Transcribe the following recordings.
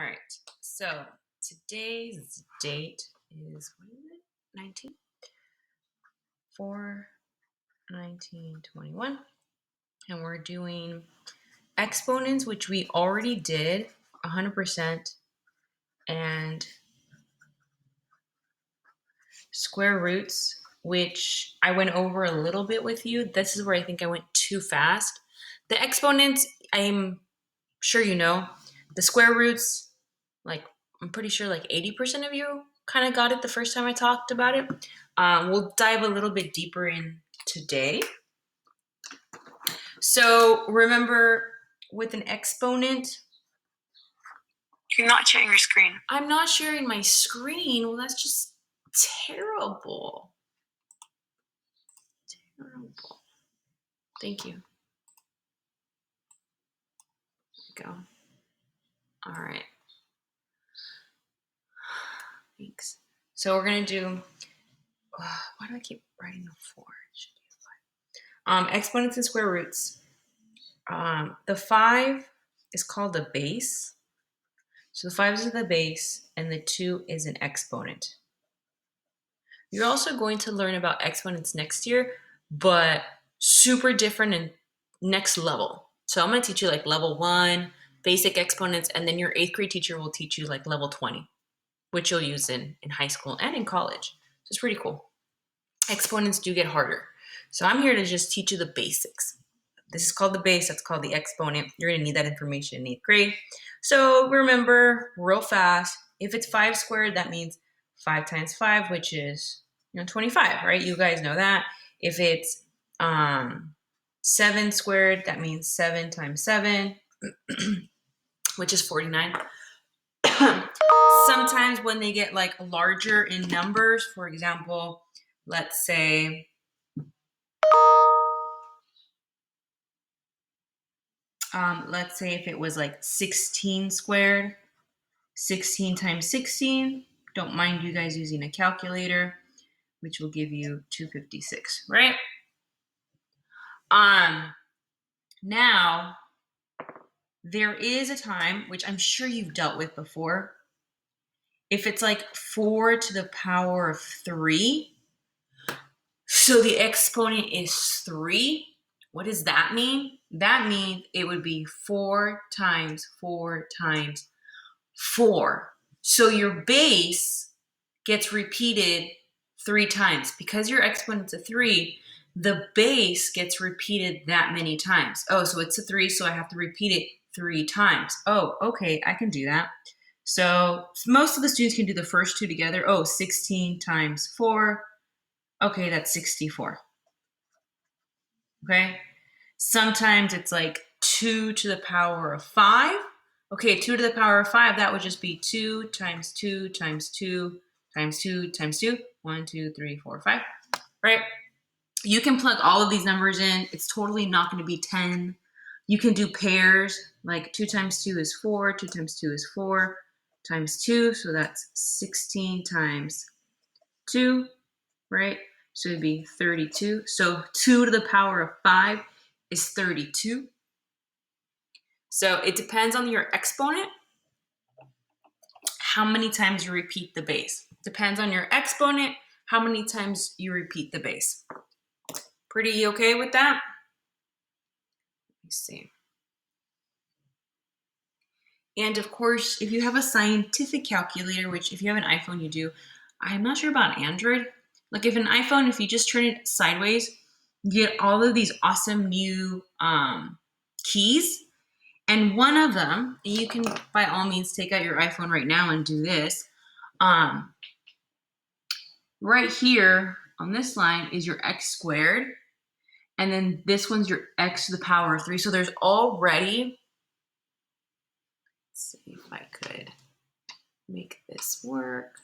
right, so today's date is, what is it? 19? 4/19/21. And we're doing exponents, which we already did 100%, and square roots, which I went over a little bit with you. This is where I think I went too fast. The exponents, I'm sure you know. The square roots, like, I'm pretty sure like 80% of you kind of got it the first time I talked about it. We'll dive a little bit deeper in today. So remember, with an exponent, you're not sharing your screen. I'm not sharing my screen. Well, that's just terrible. Terrible. Thank you. There we go. All right. Thanks. So we're going to do, why do I keep writing the 4? It should be 5. Exponents and square roots. The 5 is called the base. So the 5 is the base, and the 2 is an exponent. You're also going to learn about exponents next year, but super different and next level. So I'm going to teach you like level 1, basic exponents, and then your 8th grade teacher will teach you like level 20, which you'll use in high school and in college. So it's pretty cool. Exponents do get harder. So I'm here to just teach you the basics. This is called the base. That's called the exponent. You're going to need that information in 8th grade. So remember real fast, if it's 5 squared, that means 5 times 5, which is 25, right? You guys know that. If it's 7 squared, that means 7 times 7, which is 49. Sometimes when they get like larger in numbers, for example, let's say if it was like 16 squared, 16 times 16, don't mind you guys using a calculator, which will give you 256, right? Now, there is a time, which I'm sure you've dealt with before, if it's like 4 to the power of 3, so the exponent is 3, what does that mean? That means it would be 4 times 4 times 4. So your base gets repeated 3 times. Because your exponent's a 3, the base gets repeated that many times. Oh, so it's a 3, so I have to repeat it 3 times. Oh, okay, I can do that. So most of the students can do the first 2 together. Oh, 16 times 4. Okay, that's 64. Okay? Sometimes it's like 2 to the power of 5. Okay, 2 to the power of 5, that would just be 2 times 2 times 2 times 2 times 2. 1, 2, 3, 4, 5. Right? You can plug all of these numbers in. It's totally not going to be 10. You can do pairs, like 2 times 2 is 4, 2 times 2 is 4 times 2, so that's 16 times 2, right? So it'd be 32. So 2 to the power of 5 is 32. So it depends on your exponent, how many times you repeat the base. Depends on your exponent, how many times you repeat the base. Pretty okay with that? Let me see. And of course, if you have a scientific calculator, which if you have an iPhone, you do. I'm not sure about Android. Like if an iPhone, if you just turn it sideways, you get all of these awesome new keys. And one of them, you can by all means take out your iPhone right now and do this. Right here on this line is your x squared. And then this one's your x to the power of 3. So there's already, let's see if I could make this work.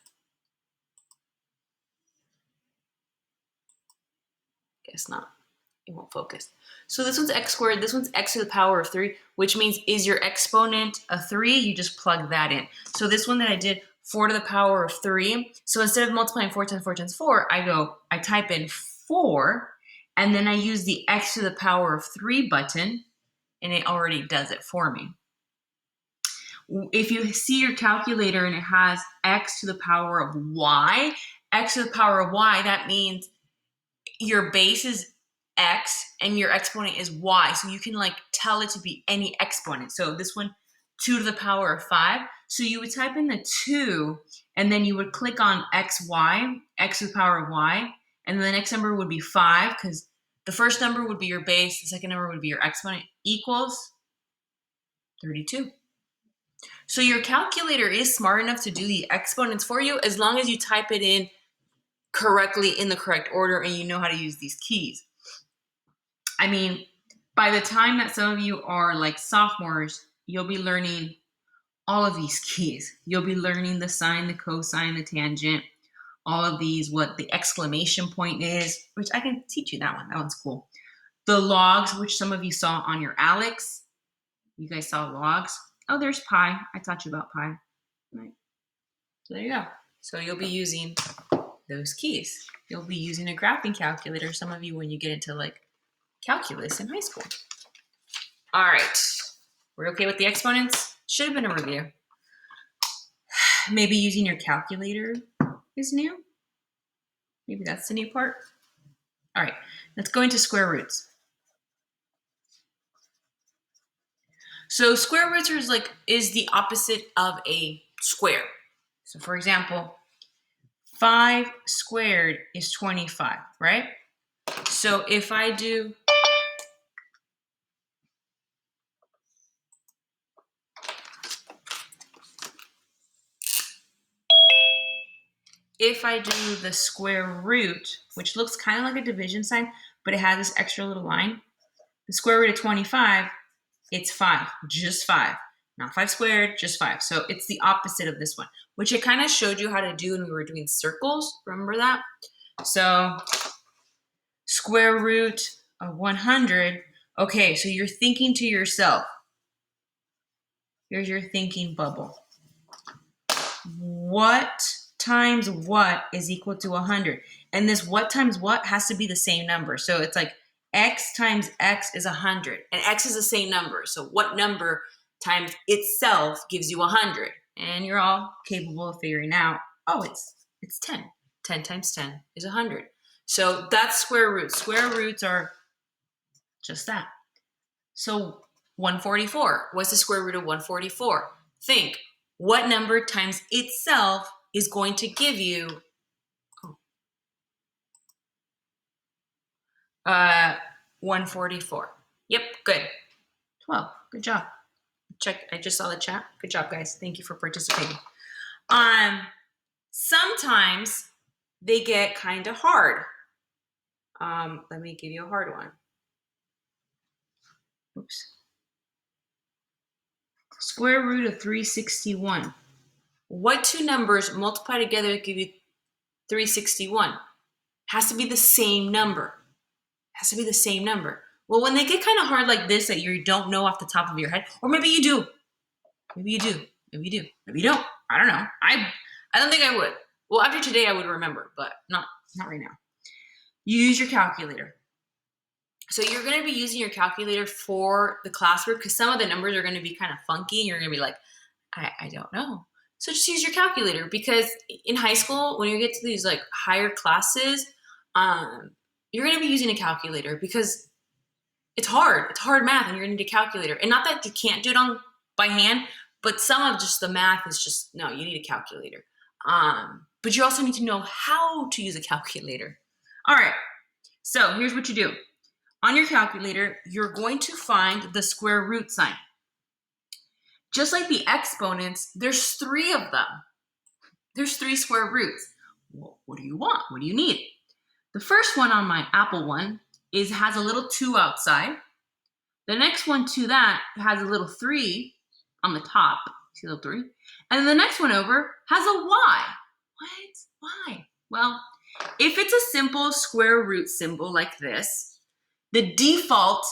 Guess not. It won't focus. So this one's x squared, this one's x to the power of 3, which means is your exponent a 3? You just plug that in. So this one that I did, 4 to the power of 3. So instead of multiplying 4 times 4 times 4, I type in 4, and then I use the x to the power of 3 button, and it already does it for me. If you see your calculator and it has x to the power of y, x to the power of y, that means your base is x and your exponent is y. So you can like tell it to be any exponent. So this one, 2 to the power of 5. So you would type in the 2 and then you would click on xy, x to the power of y, and then the next number would be 5 because the first number would be your base, the second number would be your exponent, equals 32. So your calculator is smart enough to do the exponents for you as long as you type it in correctly in the correct order and you know how to use these keys. I mean, by the time that some of you are like sophomores, you'll be learning all of these keys. You'll be learning the sine, the cosine, the tangent, all of these, what the exclamation point is, which I can teach you that one. That one's cool. The logs, which some of you saw on your Alex. You guys saw logs. Oh, there's pi. I taught you about pi. Right. So there you go. So you'll be using those keys. You'll be using a graphing calculator, some of you, when you get into like calculus in high school. All right. We're okay with the exponents? Should have been a review. Maybe using your calculator is new. Maybe that's the new part. All right. Let's go into square roots. So square roots is the opposite of a square. So for example, 5 squared is 25, right? So if I do the square root, which looks kind of like a division sign, but it has this extra little line, the square root of 25, it's 5, just 5. Not 5 squared, just 5. So it's the opposite of this one, which I kind of showed you how to do when we were doing circles. Remember that? So square root of 100. Okay, so you're thinking to yourself. Here's your thinking bubble. What times what is equal to 100? And this what times what has to be the same number. So it's like x times x is 100. And x is the same number. So what number times itself gives you 100? And you're all capable of figuring out, oh, it's 10. 10 times 10 is 100. So that's square roots. Square roots are just that. So 144. What's the square root of 144? Think. What number times itself is going to give you 144? Yep, good. 12. Good job. Check. I just saw the chat. Good job, guys. Thank you for participating. Sometimes they get kind of hard. Let me give you a hard one. Oops. Square root of 361. What two numbers multiply together to give you 361? Has to be the same number. Has to be the same number. Well, when they get kind of hard like this that you don't know off the top of your head, or maybe you do. Maybe you do. Maybe you do. Maybe you don't. I don't know. I don't think I would. Well, after today I would remember, but not right now. You use your calculator. So you're going to be using your calculator for the classwork because some of the numbers are going to be kind of funky and you're going to be like, I don't know. So just use your calculator because in high school, when you get to these like higher classes, you're going to be using a calculator because it's hard. It's hard math and you're going to need a calculator. And not that you can't do it by hand, but some of just the math is just, no, you need a calculator. But you also need to know how to use a calculator. All right. So here's what you do. On your calculator, you're going to find the square root sign. Just like the exponents, there's 3 of them. There's 3 square roots. Well, what do you want? What do you need? The first one on my Apple one has a little 2 outside. The next one to that has a little 3 on the top. See the little 3? And then the next one over has a y. What? Why? Well, if it's a simple square root symbol like this, the default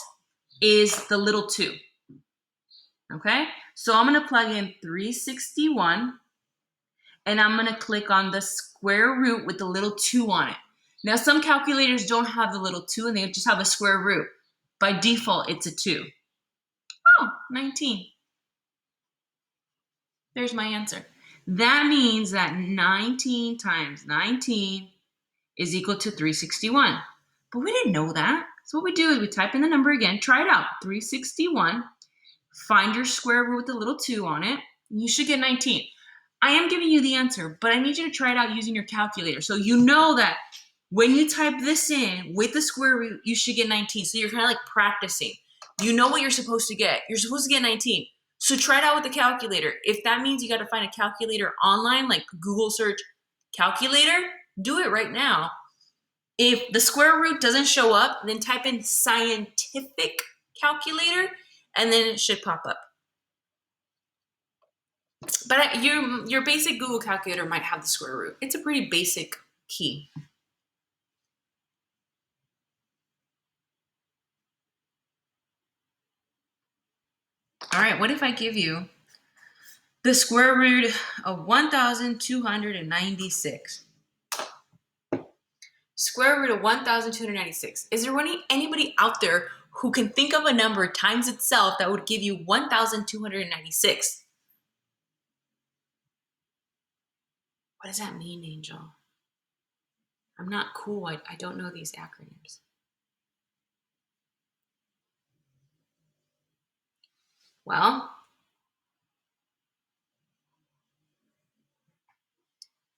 is the little 2. Okay? So I'm going to plug in 361, and I'm going to click on the square root with the little 2 on it. Now, some calculators don't have the little 2, and they just have a square root. By default, it's a 2. Oh, 19. There's my answer. That means that 19 times 19 is equal to 361. But we didn't know that. So what we do is we type in the number again, try it out, 361, find your square root with the little 2 on it, and you should get 19. I am giving you the answer, but I need you to try it out using your calculator. So you know that when you type this in with the square root, you should get 19. So you're kind of like practicing. You know what you're supposed to get. You're supposed to get 19. So try it out with the calculator. If that means you got to find a calculator online, like Google search calculator, do it right now. If the square root doesn't show up, then type in scientific calculator, and then it should pop up. But your basic Google calculator might have the square root. It's a pretty basic key. All right, what if I give you the square root of 1,296? Square root of 1,296. Is there anybody out there who can think of a number times itself that would give you 1,296? What does that mean, Angel? I'm not cool. I don't know these acronyms. Well,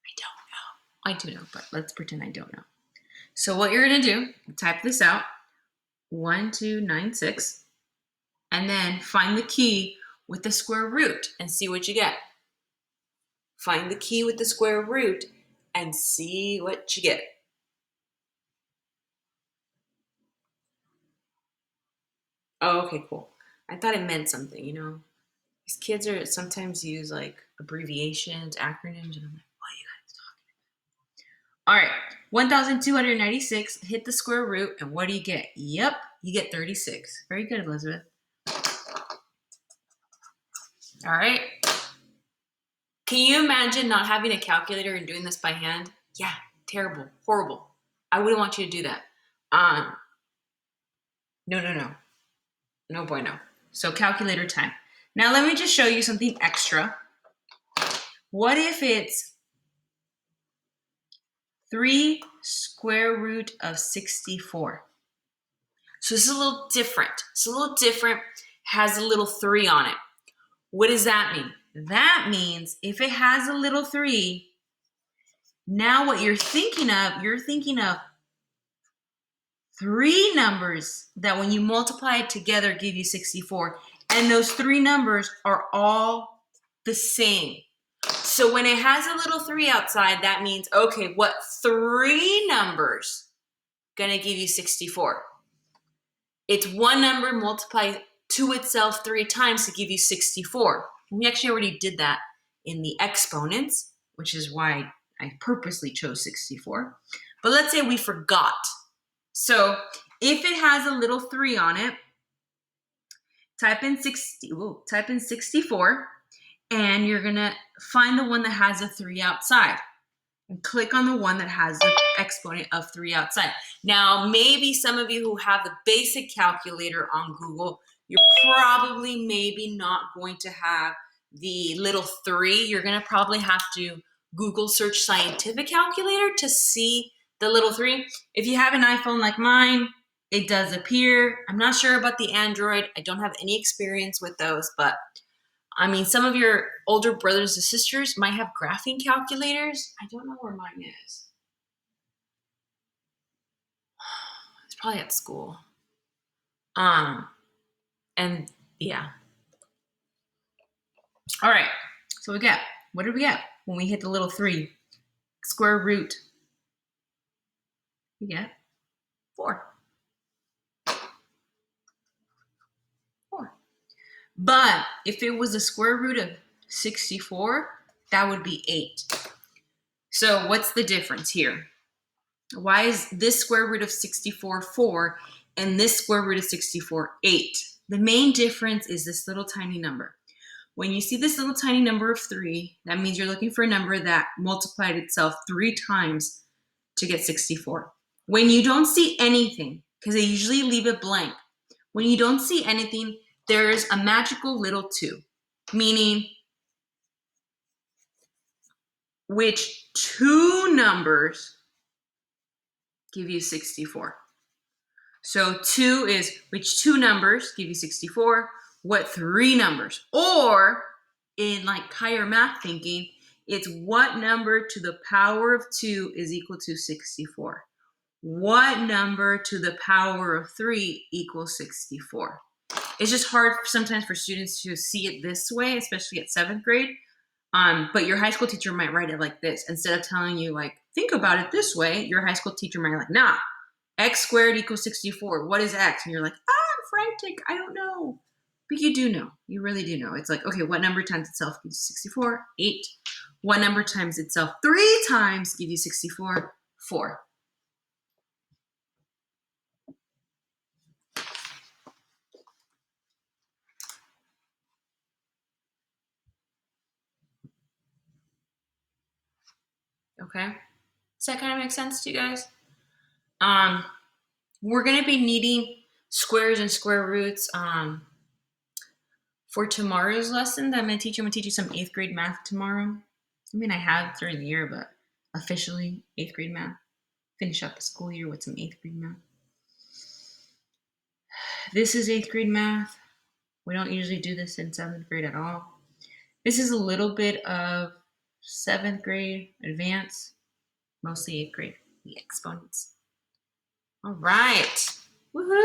I don't know. I do know, but let's pretend I don't know. So what you're going to do, type this out, 1296, and then find the key with the square root and see what you get. Find the key with the square root and see what you get. Oh, okay, cool. I thought it meant something, you know. These kids are sometimes use like abbreviations, acronyms, and I'm like, what are you guys talking about? All right, 1,296, hit the square root, and what do you get? Yep, you get 36. Very good, Elizabeth. All right. Can you imagine not having a calculator and doing this by hand? Yeah, terrible, horrible. I wouldn't want you to do that. No. No bueno. So calculator time. Now let me just show you something extra. What if it's 3 square root of 64? So this is a little different. It's a little different, has a little 3 on it. What does that mean? That means if it has a little 3, now what you're thinking of 3 numbers that when you multiply it together give you 64. And those 3 numbers are all the same. So when it has a little 3 outside, that means, okay, what 3 numbers gonna give you 64? It's one number multiplied to itself 3 times to give you 64. We actually already did that in the exponents, which is why I purposely chose 64. But let's say we forgot. So if it has a little 3 on it, type in 64, and you're gonna find the one that has a 3 outside, and click on the one that has the exponent of 3 outside. Now, maybe some of you who have the basic calculator on Google, you're probably maybe not going to have the little 3. You're gonna probably have to Google search scientific calculator to see the little 3. If you have an iPhone like mine, it does appear. I'm not sure about the Android. I don't have any experience with those, but I mean, some of your older brothers and sisters might have graphing calculators. I don't know where mine is. It's probably at school. And yeah. All right. So what did we get when we hit the little 3? Square root. We get 4. 4. But if it was the square root of 64, that would be 8. So what's the difference here? Why is this square root of 64 4 and this square root of 64 8? The main difference is this little tiny number. When you see this little tiny number of 3, that means you're looking for a number that multiplied itself 3 times to get 64. When you don't see anything, because they usually leave it blank, when you don't see anything, there's a magical little 2, meaning which two numbers give you 64? So 2 is which two numbers give you 64? What three numbers? Or in like higher math thinking, it's what number to the power of 2 is equal to 64? What number to the power of 3 equals 64? It's just hard sometimes for students to see it this way, especially at 7th grade. But your high school teacher might write it like this. Instead of telling you, like, think about it this way, your high school teacher might be like, nah, x squared equals 64. What is x? And you're like, I'm frantic. I don't know. But you do know. You really do know. It's like, okay, what number times itself gives you 64? 8. What number times itself 3 times gives you 64? 4. Okay? Does that kind of make sense to you guys? We're going to be needing squares and square roots for tomorrow's lesson that I'm going to teach you. I'm going to teach you some 8th grade math tomorrow. I mean, I have during the year, but officially 8th grade math. Finish up the school year with some 8th grade math. This is 8th grade math. We don't usually do this in 7th grade at all. This is a little bit of 7th grade advanced, mostly 8th grade, the exponents. All right. Woohoo!